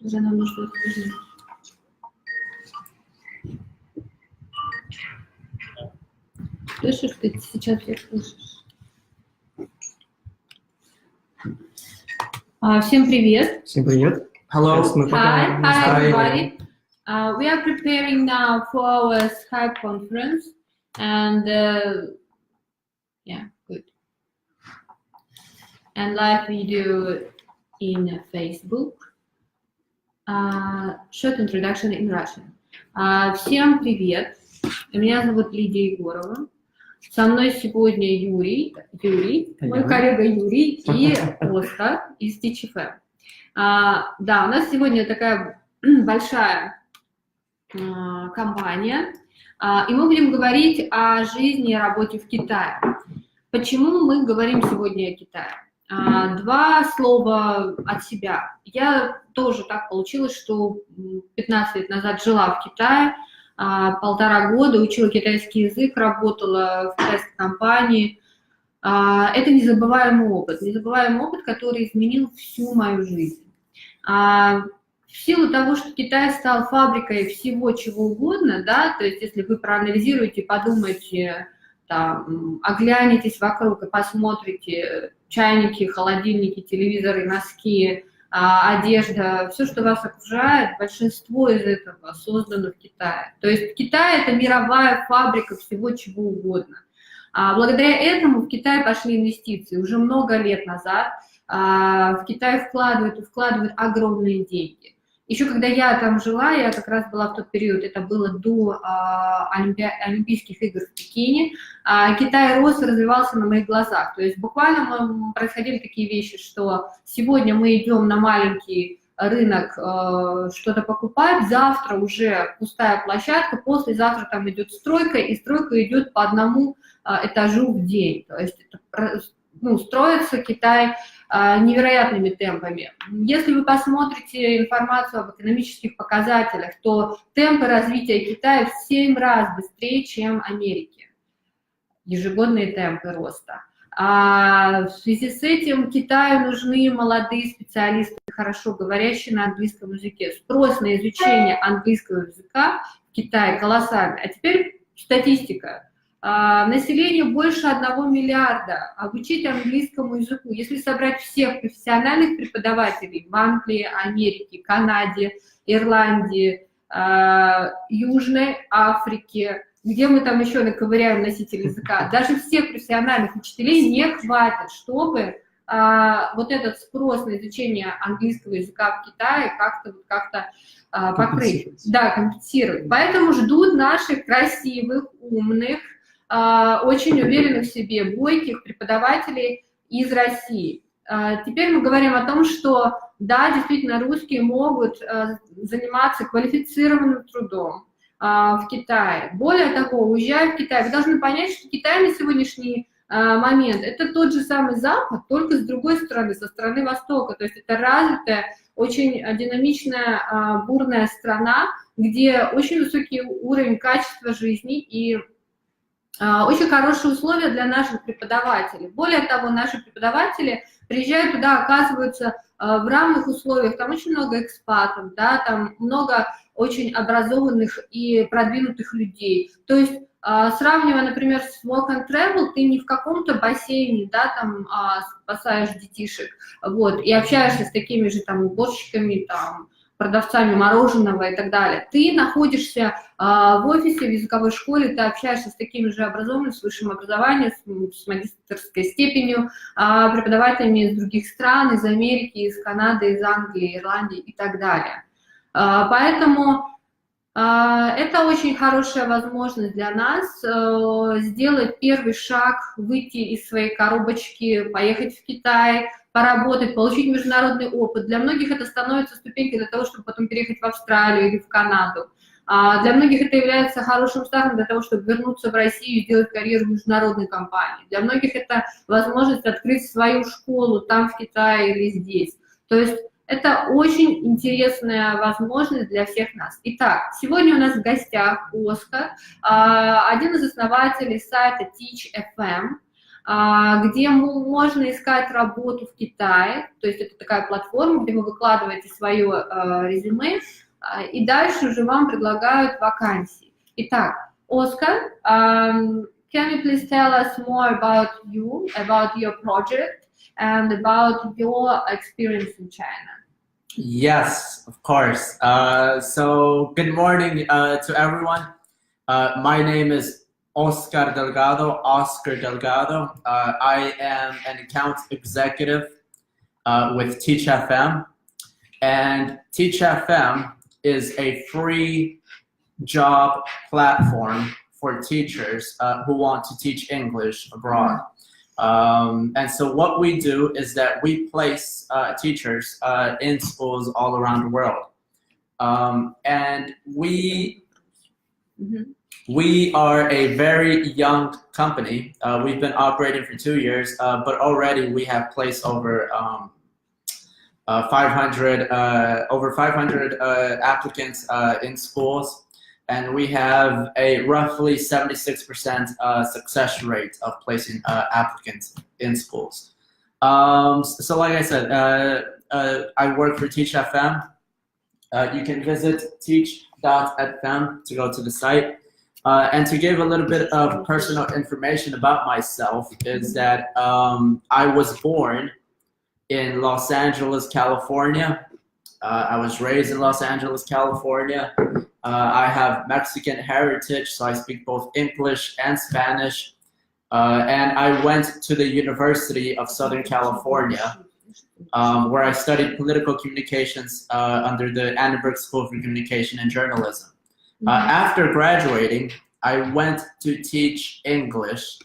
Уже нам нужно отключить. Слышишь, ты сейчас всех слышишь. Всем привет. Всем привет. Hello. Hi everybody. We are preparing now for our Skype conference and yeah, good. And live video in Facebook. Short introduction in Russian. Всем привет. Меня зовут Лидия Егорова. Со мной сегодня Юрий, мой коллега Юрий и Оскар из TeachFM. Да, у нас сегодня такая большая компания, и мы будем говорить о жизни и работе в Китае. Почему мы говорим сегодня о Китае? Два слова от себя. Я тоже так получилось, что 15 лет назад жила в Китае, 1,5 года учила китайский язык, работала в китайской компании. Это незабываемый опыт, который изменил всю мою жизнь. В силу того, что Китай стал фабрикой всего чего угодно, да, то есть если вы проанализируете, подумаете, там, оглянетесь вокруг и посмотрите чайники, холодильники, телевизоры, носки, одежда, все, что вас окружает, большинство из этого создано в Китае. То есть Китай – это мировая фабрика всего чего угодно. Благодаря этому в Китай пошли инвестиции. Уже много лет назад в Китай вкладывают огромные деньги. Еще когда я там жила, я как раз была в тот период, это было до Олимпийских игр в Пекине, Китай рос и развивался на моих глазах. То есть буквально происходили такие вещи, что сегодня мы идем на маленький рынок что-то покупать, завтра уже пустая площадка, послезавтра там идет стройка, и стройка идет по одному этажу в день. То есть это, строится Китай невероятными темпами. Если вы посмотрите информацию об экономических показателях, то темпы развития Китая в 7 раз быстрее, чем Америки. Ежегодные темпы роста. В связи с этим Китаю нужны молодые специалисты, хорошо говорящие на английском языке. Спрос на изучение английского языка в Китае колоссальный. А теперь статистика. Население больше 1 миллиарда, обучить английскому языку. Если собрать всех профессиональных преподавателей в Англии, Америке, Канаде, Ирландии, Южной Африке, где мы там еще наковыряем носитель языка, даже всех профессиональных учителей не хватит, чтобы вот этот спрос на изучение английского языка в Китае как-то покрыть, да, компенсировать. Поэтому ждут наших красивых, умных, очень уверенных в себе, бойких преподавателей из России. Теперь мы говорим о том, что да, действительно, русские могут заниматься квалифицированным трудом в Китае. Более того, уезжая в Китай, вы должны понять, что Китай на сегодняшний момент – это тот же самый Запад, только с другой стороны, со стороны Востока. То есть это развитая, очень динамичная, бурная страна, где очень высокий уровень качества жизни и очень хорошие условия для наших преподавателей. Более того, наши преподаватели приезжают туда, оказываются в равных условиях. Там очень много экспатов, да, там много очень образованных и продвинутых людей. То есть, сравнивая, например, с Walk and Travel, ты не в каком-то бассейне, да, там спасаешь детишек, вот, и общаешься с такими же там уборщиками, там, продавцами мороженого и так далее. Ты находишься в офисе, в языковой школе, ты общаешься с такими же образованными, с высшим образованием, с магистерской степенью, преподавателями из других стран, из Америки, из Канады, из Англии, Ирландии и так далее. Поэтому это очень хорошая возможность для нас сделать первый шаг, выйти из своей коробочки, поехать в Китай, поработать, получить международный опыт. Для многих это становится ступенькой для того, чтобы потом переехать в Австралию или в Канаду. Для многих это является хорошим стартом для того, чтобы вернуться в Россию и сделать карьеру в международной компании. Для многих это возможность открыть свою школу там, в Китае или здесь. То есть это очень интересная возможность для всех нас. Итак, сегодня у нас в гостях Оскар, один из основателей сайта TeachFM. где можно искать работу в Китае, то есть это такая платформа, где вы выкладываете свое резюме, и дальше уже вам предлагают вакансии. Итак, Оскар, can you please tell us more about you, about your project, and about your experience in China? Yes, of course. So good morning to everyone. My name is Oscar Delgado, Oscar Delgado. I am an account executive with Teach FM, and Teach FM is a free job platform for teachers who want to teach English abroad. And so what we do is that we place teachers in schools all around the world. And we are a very young company. We've been operating for 2 years, but already we have placed over 500 applicants in schools. And we have a roughly 76% success rate of placing applicants in schools. So like I said, I work for Teach FM. You can visit teach.fm to go to the site. And to give a little bit of personal information about myself is that I was born in Los Angeles, California. I was raised in Los Angeles, California. I have Mexican heritage, so I speak both English and Spanish. And I went to the University of Southern California, where I studied political communications under the Annenberg School for Communication and Journalism. After graduating, I went to teach English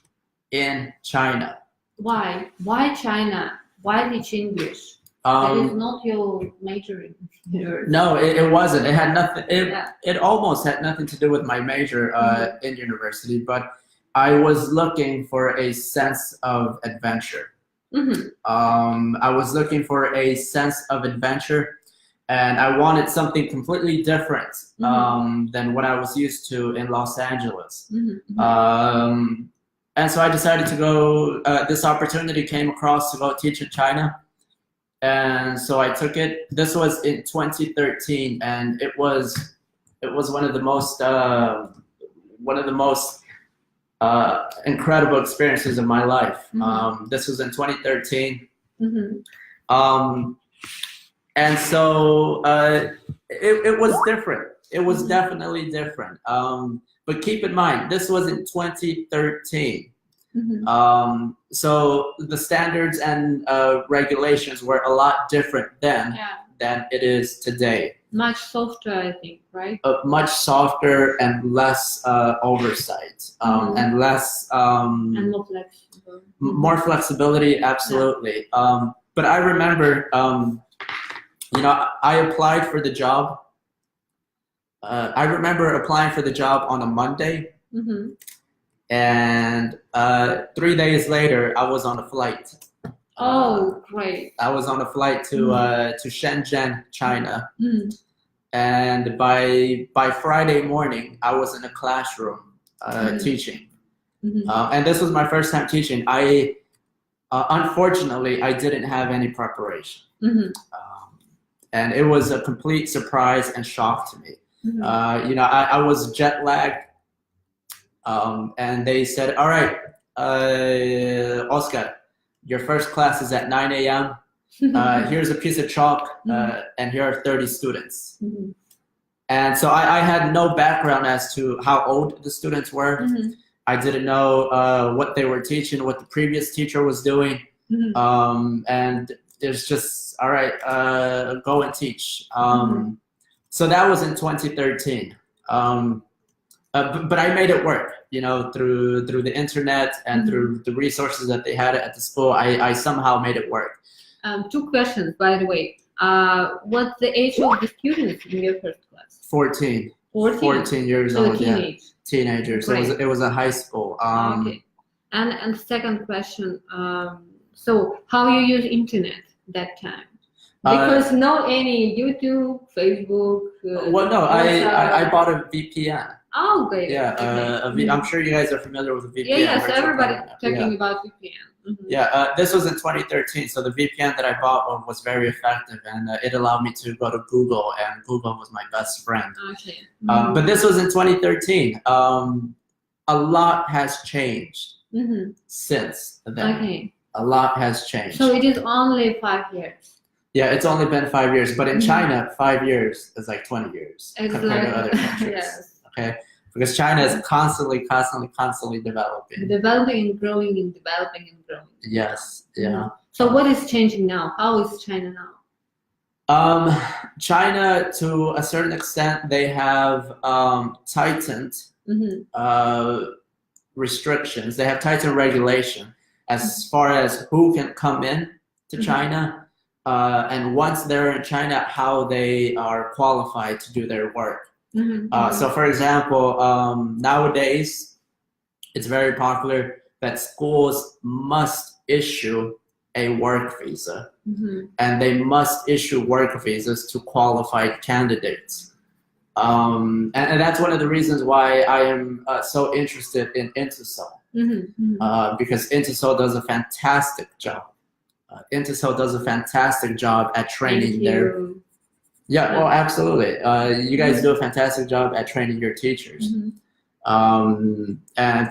in China. Why? Why China? Why teach English? That is not your major. No, it wasn't. It had nothing. It almost had nothing to do with my major in university, but I was looking for a sense of adventure. I was looking for a sense of adventure, and I wanted something completely different than what I was used to in Los Angeles. And so I decided to go. This opportunity came across to go teach in China. And so I took it. This was in 2013, and it was one of the most incredible experiences of my life. This was in 2013, and so it was different. It was definitely different. But keep in mind, this was in 2013. So the standards and regulations were a lot different then than it is today. Much softer, I think, right? Much softer and less oversight, and less and more flexible. More flexibility, absolutely. But I remember, I applied for the job. I remember applying for the job on a Monday. And 3 days later, I was on a flight. Oh, great! I was on a flight to Shenzhen, China. And by Friday morning, I was in a classroom teaching. And this was my first time teaching. Unfortunately, I didn't have any preparation. And it was a complete surprise and shock to me. I was jet lagged. And they said, all right, Oscar, your first class is at 9 a.m. Here's a piece of chalk, and here are 30 students. And so I had no background as to how old the students were. I didn't know what they were teaching, what the previous teacher was doing. And it's just, all right, go and teach. So that was in 2013. But I made it work, through the internet and through the resources that they had at the school. I somehow made it work. 2 questions, by the way. What's the age of the students in your first class? 14. 14 years so old. Teenagers. It was a high school. Okay. And second question. So how you use internet that time? Because not any YouTube, Facebook. Well, no, I bought a VPN. Oh, great. Yeah, I'm sure you guys are familiar with VPN. Yes, virtual everybody private network. talking about VPN. Yeah, this was in 2013, so the VPN that I bought was very effective, and it allowed me to go to Google, and Google was my best friend. Okay. But this was in 2013. A lot has changed since then. Okay. A lot has changed. So it is only 5 years. Yeah, it's only been 5 years, but in China, 5 years is like 20 years compared to other countries. Yes. Okay, because China is constantly developing. Developing and growing and developing and growing. Yes, yeah. So what is changing now? How is China now? China, to a certain extent, they have tightened restrictions. They have tightened regulation as far as who can come in to China, and once they're in China, how they are qualified to do their work. So, for example, nowadays, it's very popular that schools must issue a work visa, and they must issue work visas to qualified candidates. And that's one of the reasons why I am so interested in Intersul, because Intersul does a fantastic job. Intersul does a fantastic job at training their... Yeah, oh, absolutely. You guys do a fantastic job at training your teachers. And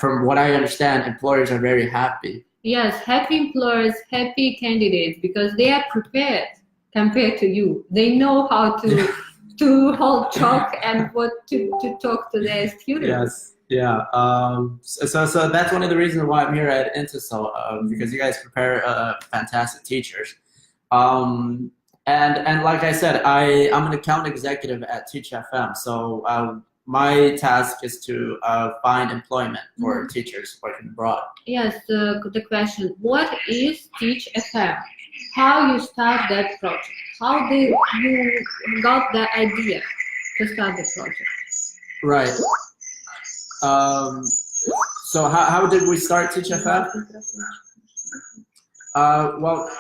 from what I understand, employers are very happy. Yes, happy employers, happy candidates, because they are prepared compared to you. They know how to hold talk and what to talk to their students. Yes, yeah. So that's one of the reasons why I'm here at Intersul, because you guys prepare fantastic teachers. And like I said, I'm an account executive at Teach FM. So my task is to find employment for teachers working abroad. Yes, the question, what is Teach FM? How you start that project? How did you got the idea to start the project? Right. So how did we start Teach FM? Well,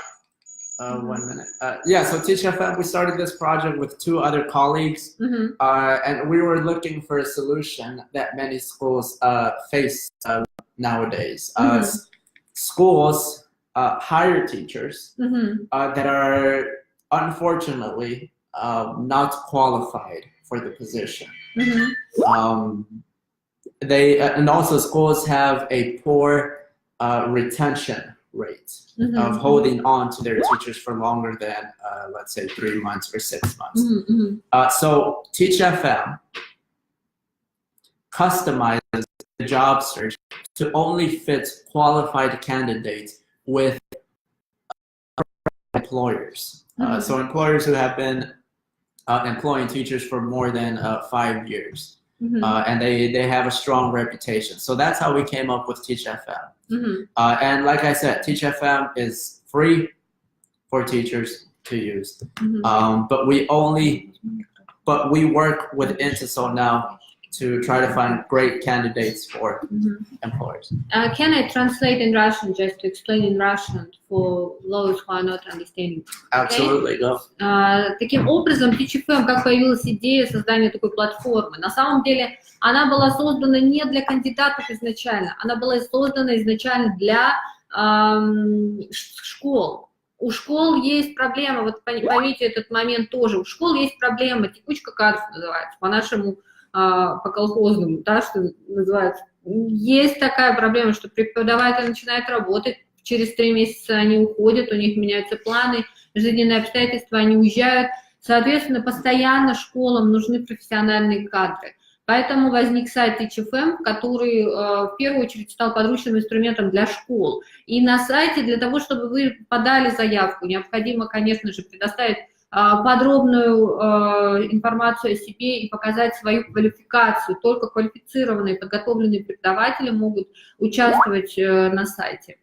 1 minute. Yeah, so Teach FM, we started this project with 2 other colleagues, and we were looking for a solution that many schools face nowadays. Schools hire teachers that are unfortunately not qualified for the position. And also schools have a poor retention rate of holding on to their teachers for longer than, let's say, 3 months or 6 months. So Teach FM customizes the job search to only fit qualified candidates with employers. So employers who have been employing teachers for more than 5 years. And they have a strong reputation. So that's how we came up with Teach FM. And like I said, Teach FM is free for teachers to use. But we work with Intersul now to try to find great candidates for employers. Can I translate in Russian, just to explain in Russian for those who are not understanding? Absolutely, go. Таким образом, TeachFM, как появилась идея создания такой платформы, на самом деле она была создана не для кандидатов изначально, она была создана изначально для школ. У школ есть проблема, вот поймите этот момент тоже, у школ есть проблема, текучка кадров называется, по-нашему, по-колхозному, да, что называется. Есть такая проблема, что преподаватели начинают работать, через 3 месяца они уходят, у них меняются планы, жизненные обстоятельства, они уезжают. Соответственно, постоянно школам нужны профессиональные кадры. Поэтому возник сайт TeachFM, который в первую очередь стал подручным инструментом для школ. И на сайте для того, чтобы вы подали заявку, необходимо, конечно же, предоставить подробную информацию о себе и показать свою квалификацию. Только квалифицированные, подготовленные преподаватели могут участвовать на сайте.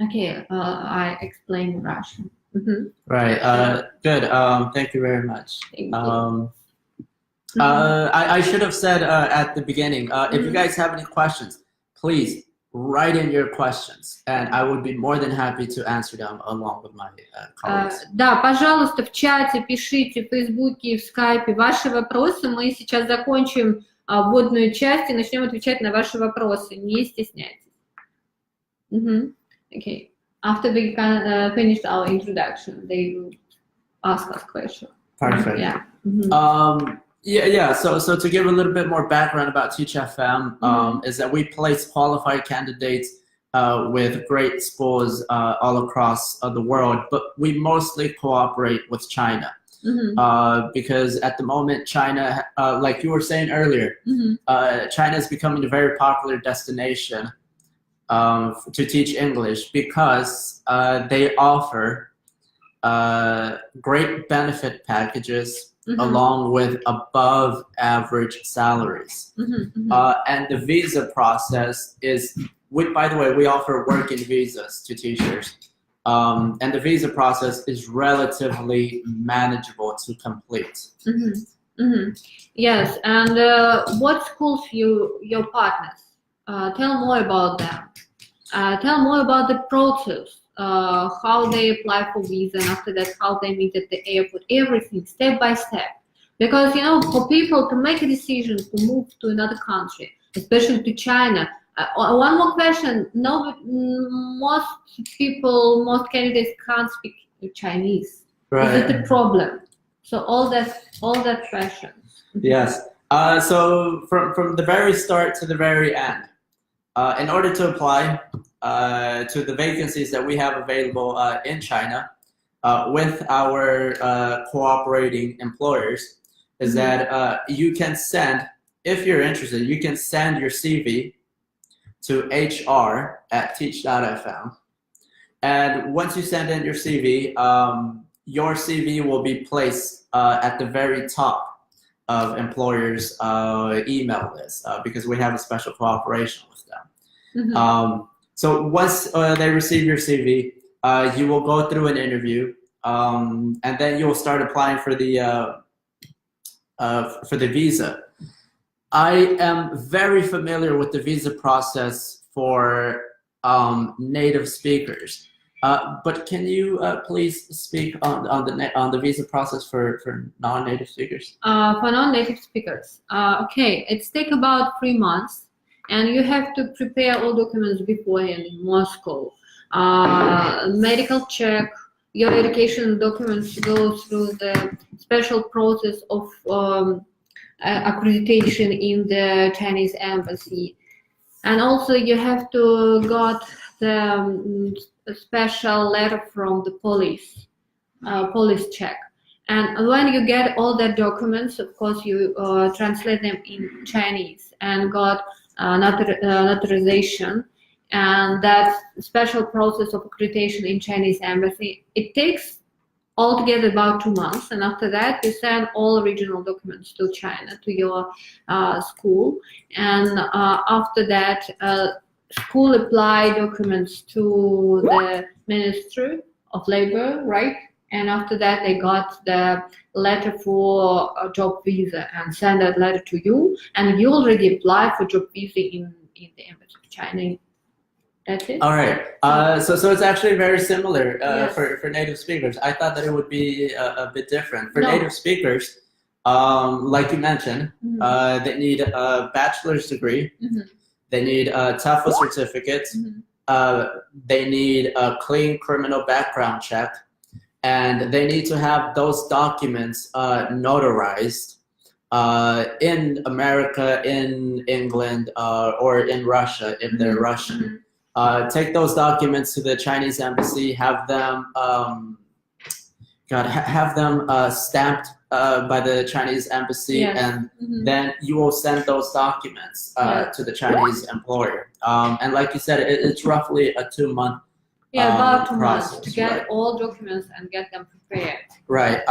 Okay, I explain in Russian. Right. Good. Thank you very much. I should have said at the beginning, if you guys have any questions, please write in your questions, and I would be more than happy to answer them along with my colleagues. Да, пожалуйста, в чате пишите, в Фейсбуке, в Скайпе ваши вопросы. Мы сейчас закончим вводную часть и начнем отвечать на ваши вопросы. Не стесняйтесь. Okay. After we finished our introduction, they will ask us questions. Perfect. Yeah. So to give a little bit more background about Teach FM, is that we place qualified candidates with great schools all across the world, but we mostly cooperate with China. Because at the moment, China, like you were saying earlier, China is becoming a very popular destination to teach English because they offer great benefit packages along with above average salaries. And the visa process is, by the way, we offer working visas to teachers. And the visa process is relatively manageable to complete. Yes, and what schools your partners? Tell more about them. Tell more about the process, how they apply for visa, and after that, how they meet at the airport, everything step by step. Because, for people to make a decision to move to another country, especially to China, one more question, most candidates can't speak Chinese. Right. Is it a problem? So all that questions. Yes. So from the very start to the very end, in order to apply to the vacancies that we have available in China with our cooperating employers, is that you can send, if you're interested, you can send your CV to hr@teach.fm. And once you send in your CV will be placed at the very top of employers' email list because we have a special cooperation with them. So once they receive your CV, you will go through an interview, and then you will start applying for the visa. I am very familiar with the visa process for native speakers, but can you please speak on the visa process for non-native speakers? For non-native speakers, okay, it's take about 3 months, and you have to prepare all documents beforehand in Moscow. Medical check, your education documents go through the special process of accreditation in the Chinese embassy, and also you have to got the special letter from the police check. And when you get all the documents, of course, you translate them in Chinese and got notarization, and that special process of accreditation in Chinese embassy, it takes altogether about 2 months, and after that you send all original documents to China, to your school, and after that school apply documents to the Ministry of Labor, right? And after that they got the letter for a job visa and send that letter to you, and you already apply for job visa in the embassy of China. That's it. All right. So it's actually very similar Yes. for native speakers. I thought that it would be a bit different. For No. native speakers, like you mentioned, they need a bachelor's degree. They need a TOEFL certificate. They need a clean criminal background check. And they need to have those documents notarized in America, in England, or in Russia, if they're Russian. Take those documents to the Chinese embassy, have them stamped by the Chinese embassy, Yes. and then you will send those documents to the Chinese employer. And like you said, it's roughly a 2-month about 2 months process, to get right. all documents and get them prepared. Right.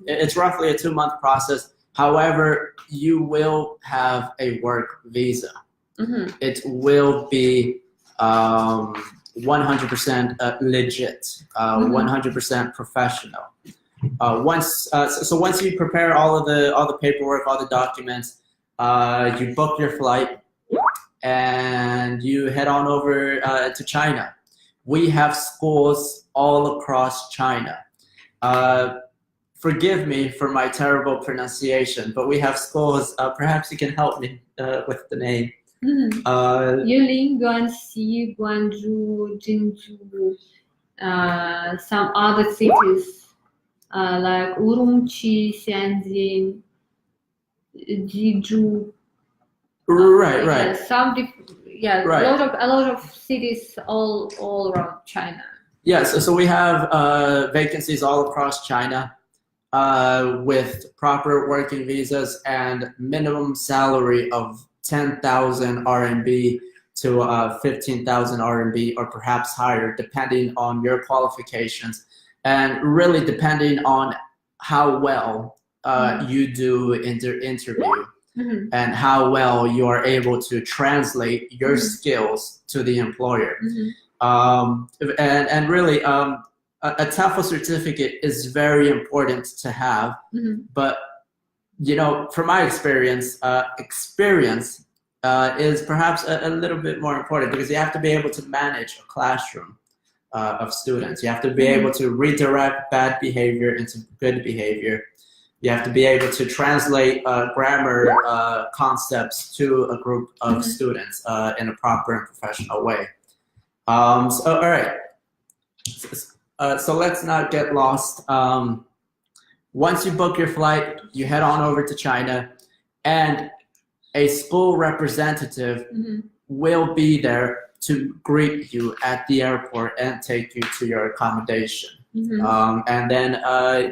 It's roughly a 2-month process. However, you will have a work visa. It will be 100% legit, 100% professional. Once you prepare all the paperwork, all the documents, you book your flight and you head on over to China. We have schools all across China. forgive me for my terrible pronunciation, but we have schools. Perhaps you can help me with the name. Yulin, Guangxi, Guangzhou, Jinzhou, some other cities like Urumqi, Tianjin, Jizhu. Right. Right. A lot of cities all around China. Yes, so we have vacancies all across China with proper working visas and minimum salary of 10,000 RMB to 15,000 RMB or perhaps higher, depending on your qualifications and really depending on how well you do in the interview. And how well you are able to translate your skills to the employer. And really, a TOEFL certificate is very important to have. But, you know, from my experience, experience is perhaps a little bit more important because you have to be able to manage a classroom of students. You have to be able to redirect bad behavior into good behavior. You have to be able to translate grammar concepts to a group of students in a proper and professional way. All right. So let's not get lost. Once you book your flight, you head on over to China, and a school representative will be there to greet you at the airport and take you to your accommodation. And then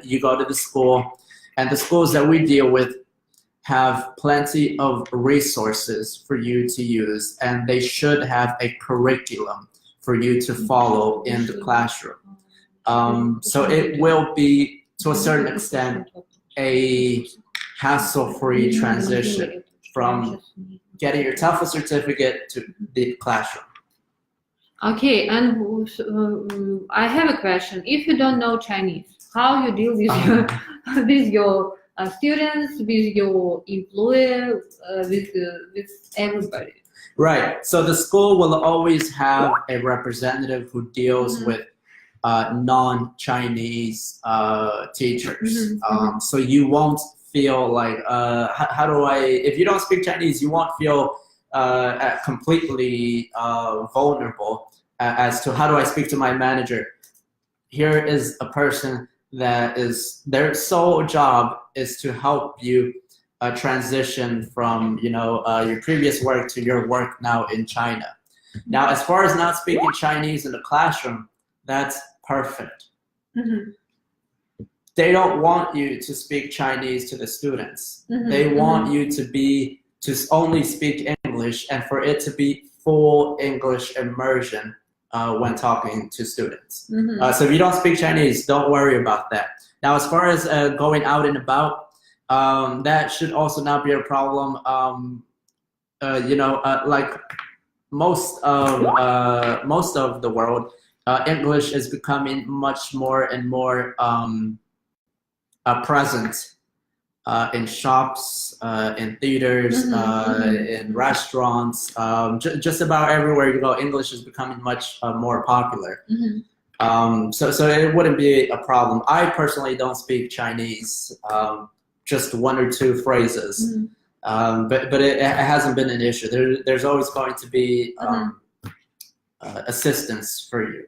you go to the school. And the schools that we deal with have plenty of resources for you to use, and they should have a curriculum for you to follow in the classroom. So it will be, to a certain extent, a hassle-free transition from getting your TOEFL certificate to the classroom. Okay, and I have a question. If you don't know Chinese, how you deal with your students, with your employer, with everybody? Right. So the school will always have a representative who deals with non-Chinese teachers. So you won't feel like, if you don't speak Chinese, you won't feel completely vulnerable as to how do I speak to my manager. Here is a person that is, their sole job is to help you transition from your previous work to your work now in China. Now, as far as not speaking Chinese in the classroom, that's perfect. They don't want you to speak Chinese to the students. They want you to only speak English and for it to be full English immersion when talking to students. So if you don't speak Chinese, don't worry about that. Now, as far as going out and about, that should also not be a problem. Like most of the world, English is becoming much more and more present in shops, in theaters, in restaurants, just about everywhere you go, English is becoming much more popular. So it wouldn't be a problem. I personally don't speak Chinese, just one or two phrases, but it hasn't been an issue. There's always going to be assistance for you.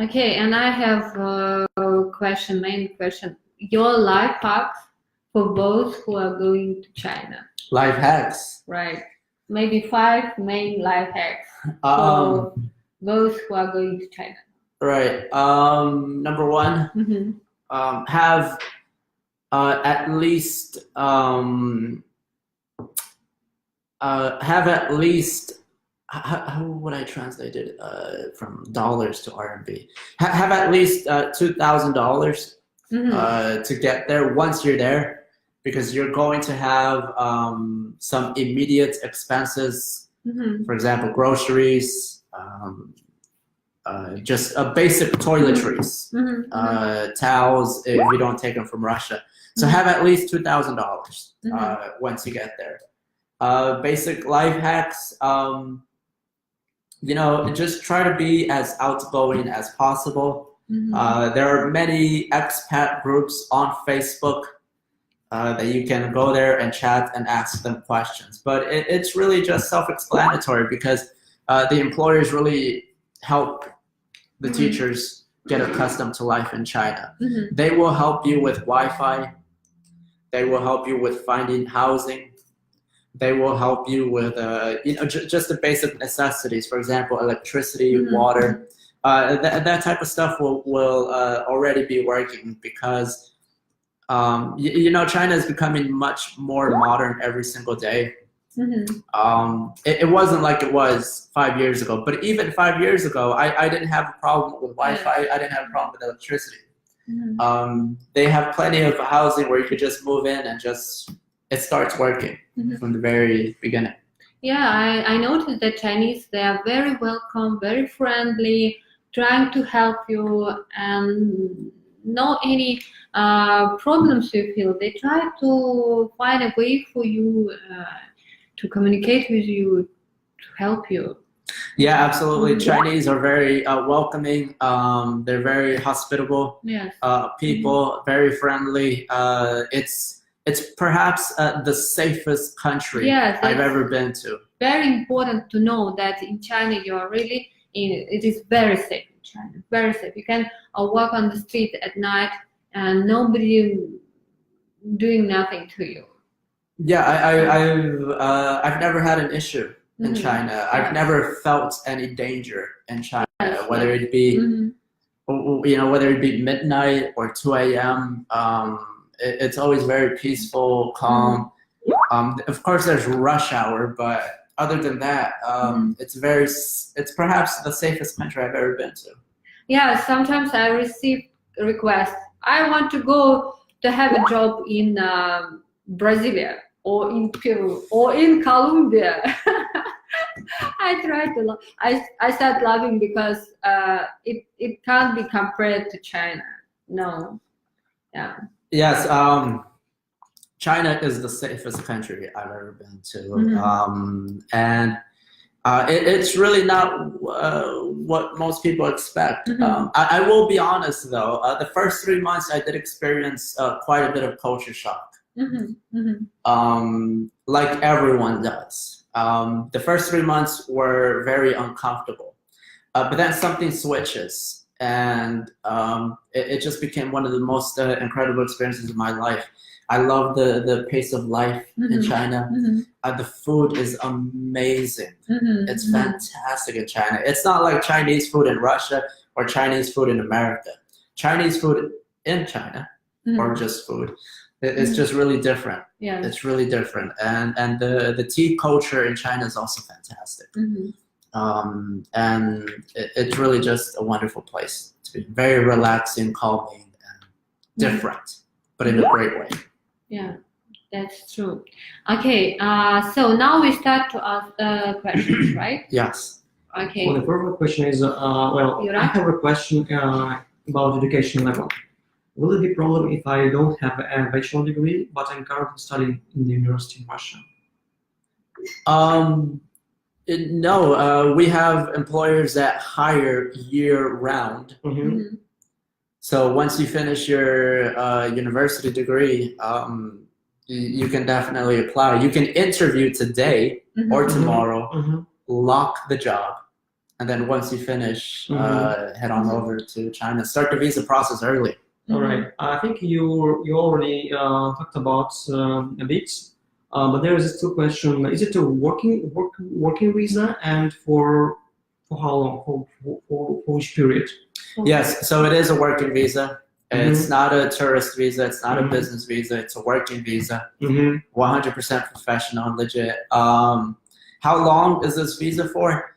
Okay, and I have a question, main question. Your life hacks for those who are going to China. Life hacks. Right. Maybe 5 main life hacks for those who are going to China. Right. Number 1, have at least how would I translate it from dollars to RMB? Have at least $2,000 to get there once you're there, because you're going to have some immediate expenses, for example, groceries, just basic toiletries, towels if you don't take them from Russia. So have at least $2,000 once you get there. Basic life hacks, just try to be as outgoing as possible. There are many expat groups on Facebook that you can go there and chat and ask them questions. But it's really just self-explanatory because the employers really help the teachers get accustomed to life in China. They will help you with Wi-Fi. They will help you with finding housing. They will help you with just the basic necessities. For example, electricity, water. That type of stuff will already be working because China is becoming much more modern every single day. It wasn't like it was 5 years ago, but even 5 years ago, I didn't have a problem with Wi-Fi. I didn't have a problem with electricity. They have plenty of housing where you could just move in and it starts working from the very beginning. Yeah, I noticed that Chinese, they are very welcome, very friendly, trying to help you, and no any problems you feel. They try to find a way for you to communicate with you, to help you. Yeah, absolutely. Chinese are very welcoming. They're very hospitable people, very friendly. It's perhaps the safest country I've ever been to. Very important to know that in China you are really it is very safe in China. Very safe. You can walk on the street at night and nobody doing nothing to you. Yeah, I've never had an issue in China. I've never felt any danger in China, whether it be whether it be midnight or 2 a.m. It's always very peaceful, calm. Of course, there's rush hour, but other than that, it's perhaps the safest country I've ever been to. Yeah, sometimes I receive requests. I want to go to have a job in Brasilia or in Peru or in Colombia. I start laughing because it can't be compared to China. No. Yeah. Yes, China is the safest country I've ever been to, and it's really not what most people expect. I will be honest though, the first 3 months I did experience quite a bit of culture shock, like everyone does. The first 3 months were very uncomfortable, but then something switches. And it just became one of the most incredible experiences of my life. I love the pace of life in China. The food is amazing. It's fantastic in China. It's not like Chinese food in Russia or Chinese food in America. Chinese food in China, or just food, it's just really different. Yeah. It's really different. And the tea culture in China is also fantastic. And it's really just a wonderful place to be. Very relaxing, calming, and different, but in a great way. Yeah, that's true. Okay, so now we start to ask questions, right? Yes. Okay. Well, the first question is, I have a question about education level. Will it be a problem if I don't have a bachelor degree, but I'm currently studying in the university in Russia? No, we have employers that hire year-round. So once you finish your university degree, you can definitely apply. You can interview today or tomorrow, lock the job, and then once you finish, head on over to China. Start the visa process early. All right. I think you already talked about a bit. But there is still a question: is it a working visa, and for how long? For which period? Yes, so it is a working visa. It's not a tourist visa. It's not a business visa. It's a working visa. 100% professional and legit. How long is this visa for?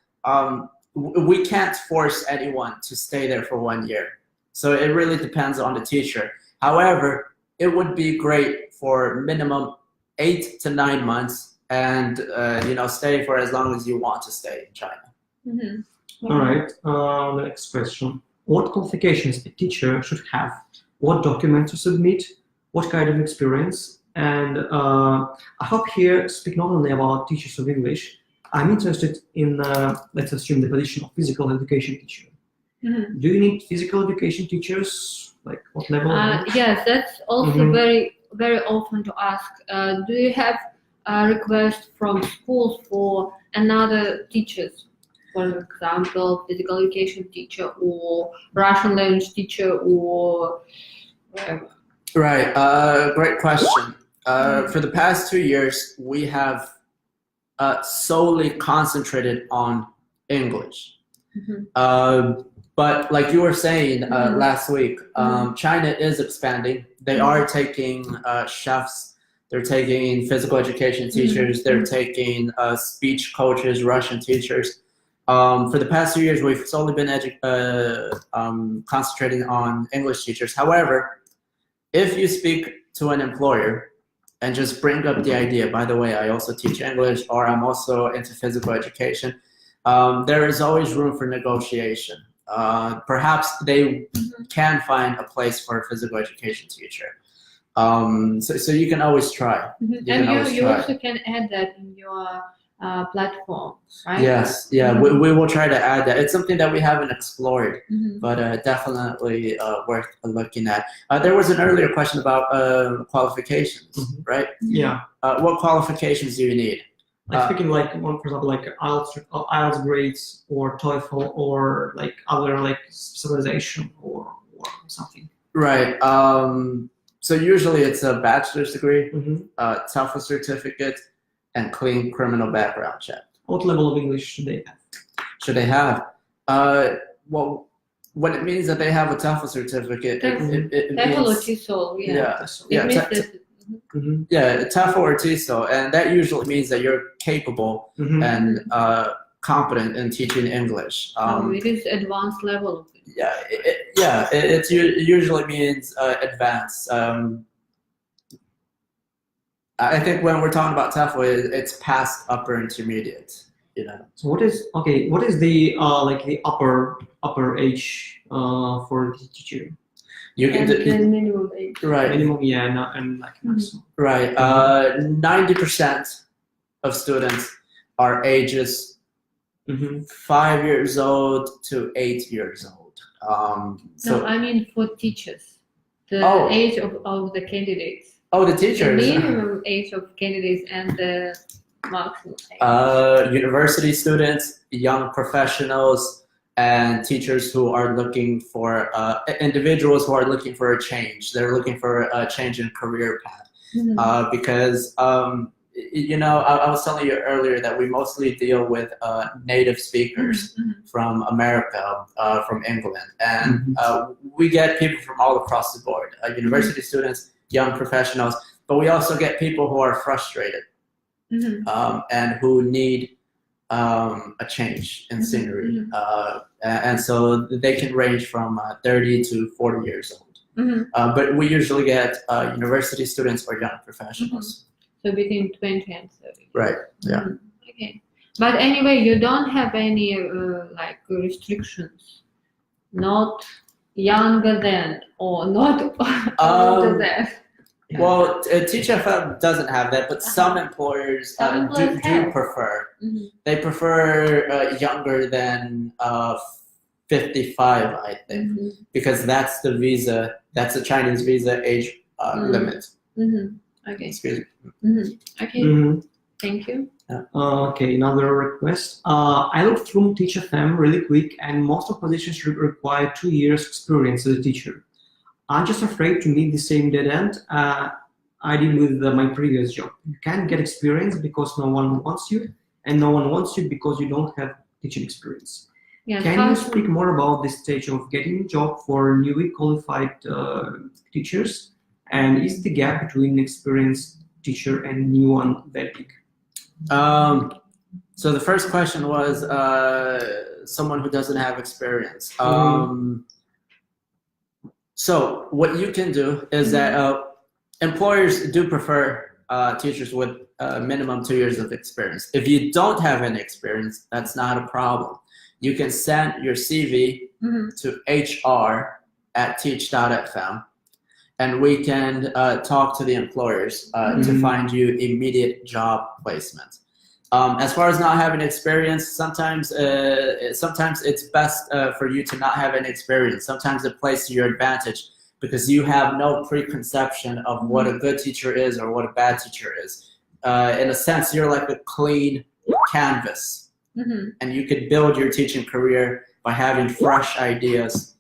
We can't force anyone to stay there for 1 year. So it really depends on the teacher. However, it would be great for minimum 8 to 9 months, and stay for as long as you want to stay in China. All right. The next question: what qualifications a teacher should have? What documents to submit? What kind of experience? And I hope here speak not only about teachers of English. I'm interested in let's assume the position of physical education teacher. Mhm. Do you need physical education teachers? Like what level? Yes, that's also Mhm. very often to ask. Do you have a request from schools for another teachers? For example, physical education teacher or Russian language teacher or whatever. Right. Great question. For the past 2 years, we have solely concentrated on English. Mhm. But like you were saying Mhm. last week, Mhm. China is expanding. They are taking chefs. They're taking physical education teachers. They're taking speech coaches, Russian teachers. For the past 2 years, we've solely been concentrating on English teachers. However, if you speak to an employer and just bring up the idea, by the way, I also teach English, or I'm also into physical education, there is always room for negotiation. Perhaps they can find a place for a physical education teacher. So you can always try. You also can add that in your platform, right? Yes, yeah, we will try to add that. It's something that we haven't explored, but definitely worth looking at. There was an earlier question about qualifications, right? Yeah. What qualifications do you need? Like speaking like one, for example, like IELTS grades or TOEFL or like other like specialization or something. Right. So usually it's a bachelor's degree, TOEFL certificate, and clean criminal background check. What level of English should they have? Should they have? Well, when it means that they have a TOEFL certificate, it TOEFL or means, TESOL, TOEFL or TESOL, and that usually means that you're capable and competent in teaching English. It is advanced level. It usually means advanced. I think when we're talking about TOEFL, it's past upper intermediate. You know. So what is the like the upper age for the teacher? You can the minimum age. Right. Minimum, yeah, and like maximum. Right. 90% of students are ages 5 years old to 8 years old. No, I mean for teachers, the age of the candidates. Oh, the teachers. The minimum age of candidates and the maximum age. University students, young professionals, and teachers who are looking for individuals who are looking for a change. They're looking for a change in career path because you know, I was telling you earlier that we mostly deal with native speakers from America, from England, and we get people from all across the board, university students, young professionals, but we also get people who are frustrated and who need a change in scenery, and so they can range from 30 to 40 years old. But we usually get university students or young professionals. So between 20 and 30. Right. Yeah. Okay. But anyway, you don't have any like restrictions, not younger than or not older than. Well, TeachFM doesn't have that, but some employers do prefer. They prefer younger than 55, I think, because that's the visa. That's the Chinese visa age limit. Okay. Excuse me. Okay. Thank you. Okay, another request. I looked through TeachFM really quick, and most of positions require 2 years experience as a teacher. I'm just afraid to meet the same dead end I did with my previous job. You can't get experience because no one wants you, and no one wants you because you don't have teaching experience. Yes, Can you speak more about this stage of getting a job for newly qualified teachers? And is the gap between experienced teacher and new one that big? So the first question was someone who doesn't have experience. So what you can do is that employers do prefer teachers with minimum 2 years of experience. If you don't have any experience, that's not a problem. You can send your CV to hr@teach.fm, and we can talk to the employers to find you immediate job placement. As far as not having experience, sometimes it's best for you to not have any experience. Sometimes it plays to your advantage because you have no preconception of what a good teacher is or what a bad teacher is. In a sense, you're like a clean canvas, and you could build your teaching career by having fresh ideas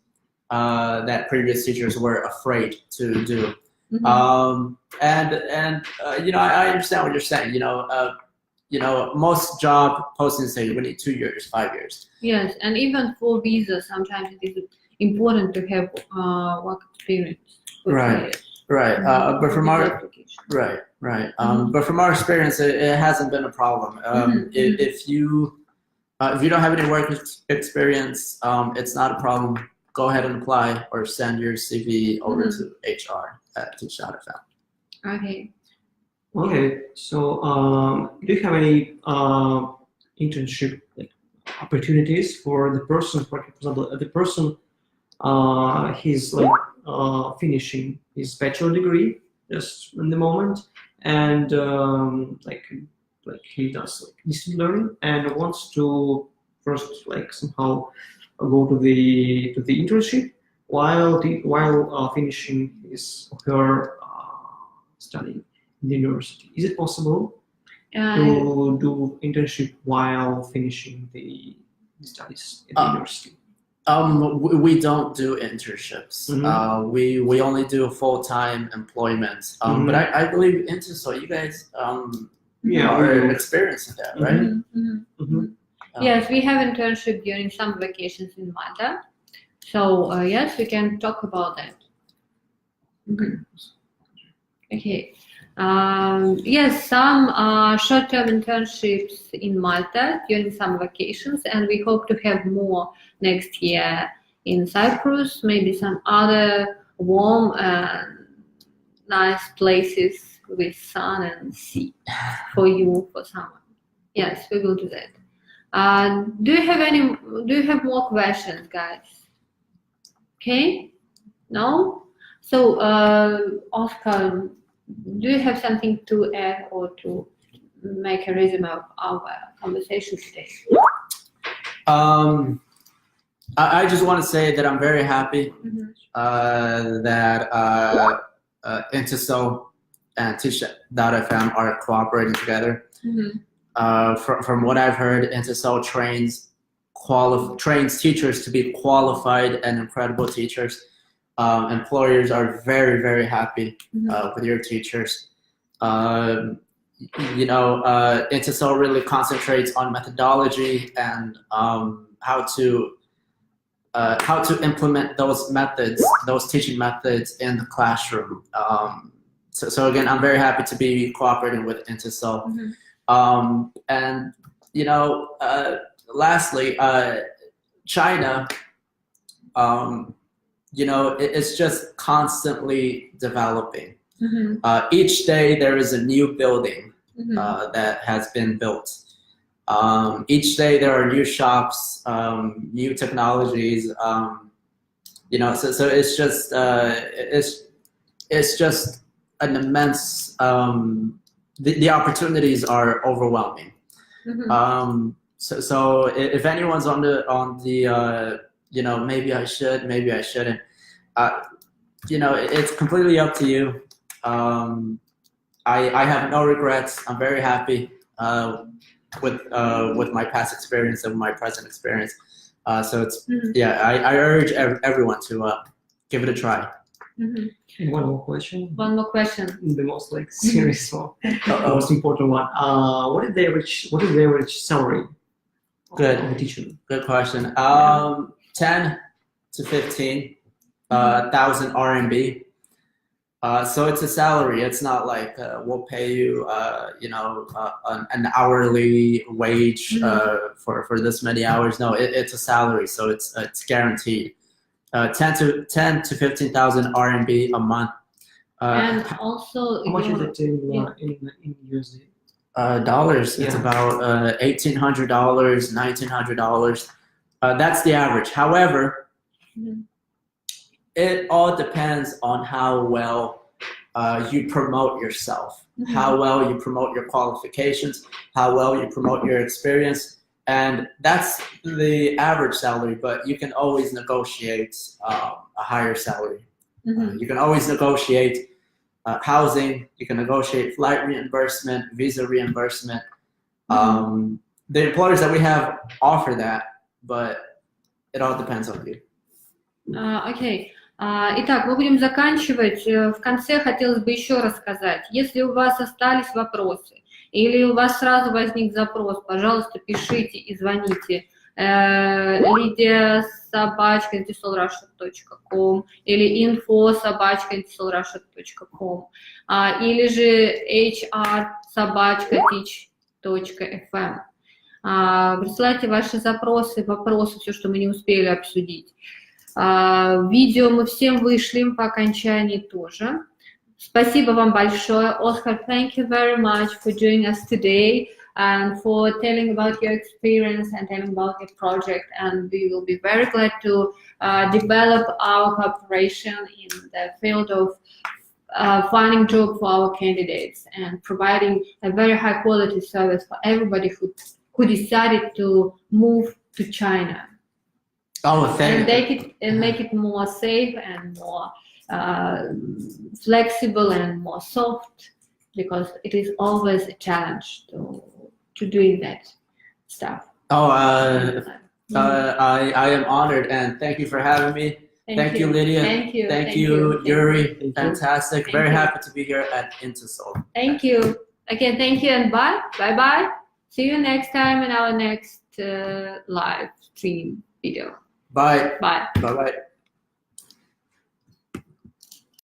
that previous teachers were afraid to do. I understand what you're saying. Most job postings say we need 2 years, 5 years. Yes, and even for visa, sometimes it is important to have work experience. Right. But from our but from our experience, it hasn't been a problem. If you don't have any work experience, it's not a problem. Go ahead and apply or send your CV over to HR at Teach.fm. Okay. Okay, so do you have any internship opportunities for the person? For example, the person he's finishing his bachelor degree just in the moment, and he does distance learning and wants to first somehow go to the internship while finishing his or her study in the university. Is it possible to do internship while finishing the studies at the university? We don't do internships. We only do full-time employment. But I believe InterSol, you guys are experienced in that, right? Yes, we have internship during summer vacations in Malta. So yes, we can talk about that. Okay. Yes, some short-term internships in Malta during summer vacations, and we hope to have more next year in Cyprus, maybe some other warm and nice places with sun and sea for you for summer. Yes, we will do that. Do you have more questions, guys? Okay? No? So, Oscar, do you have something to add or to make a resume of our conversation today? I just want to say that I'm very happy that InterSol and Teach.fm are cooperating together. From what I've heard, InterSol trains teachers to be qualified and incredible teachers. Employers are very, very happy with your teachers. InterSol really concentrates on methodology and how to implement those methods, those teaching methods in the classroom. So again, I'm very happy to be cooperating with InterSol. Lastly, China, it's just constantly developing. Each day there is a new building that has been built. Each day there are new shops, new technologies. So it's just an immense. The opportunities are overwhelming. So if anyone's on the maybe I should, maybe I shouldn't. It's completely up to you. I have no regrets. I'm very happy with my past experience and my present experience. So it's I urge everyone to give it a try. One more question. One more question. The most serious one, the most important one. What is the average salary of a teacher? Good question. 10 to 15,000 RMB. So it's a salary. It's not like we'll pay you, an hourly wage for this many hours. No, it's a salary. So it's guaranteed. 10 to 15,000 RMB a month. And also, how much is it in USD? Dollars. It's about $1,800, $1,900. That's the average. However, it all depends on how well you promote yourself, how well you promote your qualifications, how well you promote your experience. And that's the average salary, but you can always negotiate a higher salary. You can always negotiate housing, you can negotiate flight reimbursement, visa reimbursement. The employers that we have offer that, but it all depends on you. Окей. Итак, мы будем заканчивать. В конце хотелось бы еще рассказать. Если у вас остались вопросы, или у вас сразу возник запрос, пожалуйста, пишите и звоните. lydia@intisolrussia.com или info@intisolrussia.com или же hr@teach.fm. Присылайте ваши запросы, вопросы, все, что мы не успели обсудить. Видео мы всем вышлем по окончании тоже. Спасибо вам большое. Оскар, thank you very much for joining us today and for telling about your experience and telling about your project. And we will be very glad to develop our cooperation in the field of finding job for our candidates and providing a very high quality service for everybody who decided to move to China. And make it more safe and more flexible and more soft, because it is always a challenge to doing that stuff. I am honored, and thank you for having me. Thank you, Lydia. Thank you. Thank you, Yuri. Fantastic. Very happy to be here at Intisol. Thank you. Again, thank you and bye. Bye-bye. See you next time in our next live stream video. Bye. Bye. Bye-bye.